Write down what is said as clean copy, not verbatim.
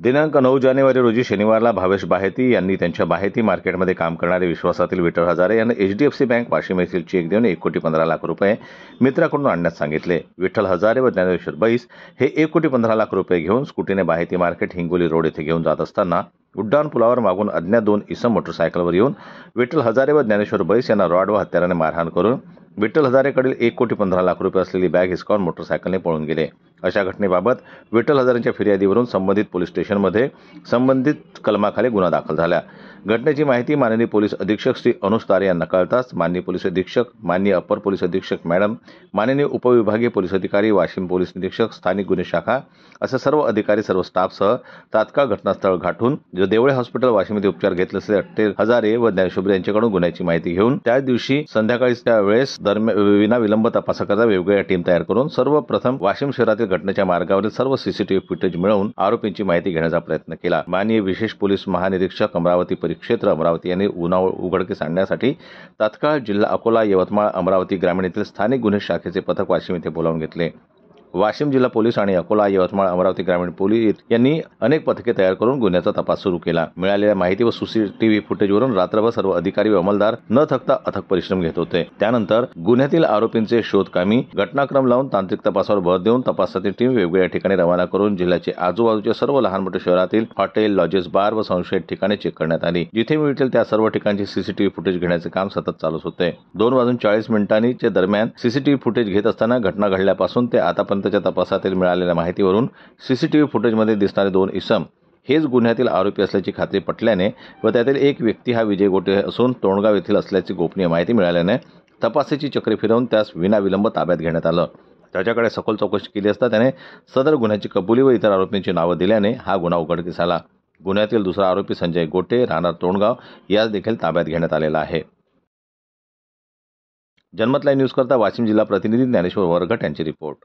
दिनांक 9 जानेवारी रोजी शनिवारला भावेश बाहेती यांनी त्यांच्या बाहेती मार्केटमध्ये काम करणारे विश्वासातील विठ्ठल हजारे यांना एचडीएफसी बँक वाशिम येथील चेक देऊन 1,15,00,000 रुपये मित्राकडून आणण्यास सांगितले। विठ्ठल हजारे व ज्ञानेश्वर बैस हे 1,15,00,000 रुपये घेऊन स्कूटीने बाहेती मार्केट हिंगोली रोड येथे घेऊन जात असताना उड्डाण पुलावर मागून अज्ञात 2 इसम मोटरसायकलवर येऊन विठ्ठल हजारे व ज्ञानेश्वर बैस यांना रॉड व हत्याराने मारहाण करून विठ्ठल हजारेकडील 1,15,00,000 रुपये असलेली बॅग हिसकावून मोटरसायकलने पळून गेले। अशा घटनेबाबत विठ्ठल हजारेंच्या फिर्यादीवरून संबंधित पोलीस स्टेशनमध्ये संबंधित कलमाखाली गुन्हा दाखल झाला। घटनेची माहिती माननीय पोलीस अधीक्षक श्री अनुज तारे यांना कळताच माननीय पोलीस अधीक्षक, माननीय अपर पोलीस अधीक्षक मॅडम, माननीय उपविभागीय पोलीस अधिकारी, वाशिम पोलीस निरीक्षक, स्थानिक गुन्हे शाखा असे सर्व अधिकारी सर्व स्टाफसह तात्काळ घटनास्थळ गाठून देवळे हॉस्पिटल वाशिम येथे उपचार घेत असलेले विठ्ठल हजारे व ज्ञानेश्वर यांच्याकडून गुन्ह्याची माहिती घेऊन त्याच दिवशी संध्याकाळी त्या वेळेस विना विलंब तपासाकरता वेगवेगळ्या टीम तयार करून सर्वप्रथम वाशिम शहरातील घटनेच्या मार्गावरील सर्व सीसीटीव्ही फुटेज मिळवून आरोपींची माहिती घेण्याचा प्रयत्न केला। माननीय विशेष पोलीस महानिरीक्षक अमरावती परिक्षेत्र अमरावती यांनी गुन्हा उघडकीस आणण्यासाठी तात्काळ जिल्हा अकोला, यवतमाळ, अमरावती ग्रामीण येथील स्थानिक गुन्हे शाखेचे पथक वाशिम येथे बोलावून घेतले। वाशिम जिल्हा पोलीस आणि अकोला, यवतमाळ, अमरावती ग्रामीण पोलीस यांनी अनेक पथके तयार करून गुन्ह्याचा तपास सुरू केला। मिळालेल्या माहिती व सीसीटीव्ही फुटेजवरून रात्रभर सर्व अधिकारी व अंमलदार न थकता अथक परिश्रम घेत होते। त्यानंतर गुन्ह्यातील आरोपींचे शोधकामी घटनाक्रम लावून तांत्रिक तपासावर भर देऊन तपासाची टीम वेगवेगळ्या ठिकाणी रवाना करून जिल्ह्याचे आजूबाजूच्या सर्व लहान मोठे शहरातील हॉटेल, लॉजेस, बार व संशयित ठिकाणे चेक करण्यात आली। जिथे मिळतील त्या सर्व ठिकाणचे सीसीटीव्ही फुटेज घेण्याचे काम सतत चालूच होते। 2:40 दरम्यान सीसीटीव्ही फुटेज घेत असताना घटना घडल्यापासून ते आतापर्यंतच्या तपासातील मिळालेल्या माहितीवरून सीसीटीव्ही फुटेजमध्ये दिसणारे 2 इसम हेच गुन्ह्यातील आरोपी असल्याची खात्री पटल्याने व त्यातील एक व्यक्ती हा विजय गोटे असून तोंडगाव येथील असल्याची गोपनीय माहिती मिळाल्याने तपासाची चक्री फिरवून त्यास विनाविलंब ताब्यात घेण्यात आलं। त्याच्याकडे सखोल चौकशी केली असता त्याने सदर गुन्ह्याची कबुली व इतर आरोपींची नावं दिल्याने हा गुन्हा उघडकीस आला। गुन्ह्यातील दुसरा आरोपी संजय गोटे राहणार तोंडगाव यास देखील ताब्यात घेण्यात आलेला आहे। जनमत लाईव्ह न्यूज करता वाशिम जिल्हा प्रतिनिधी ज्ञानेश्वर वरघट यांची रिपोर्ट।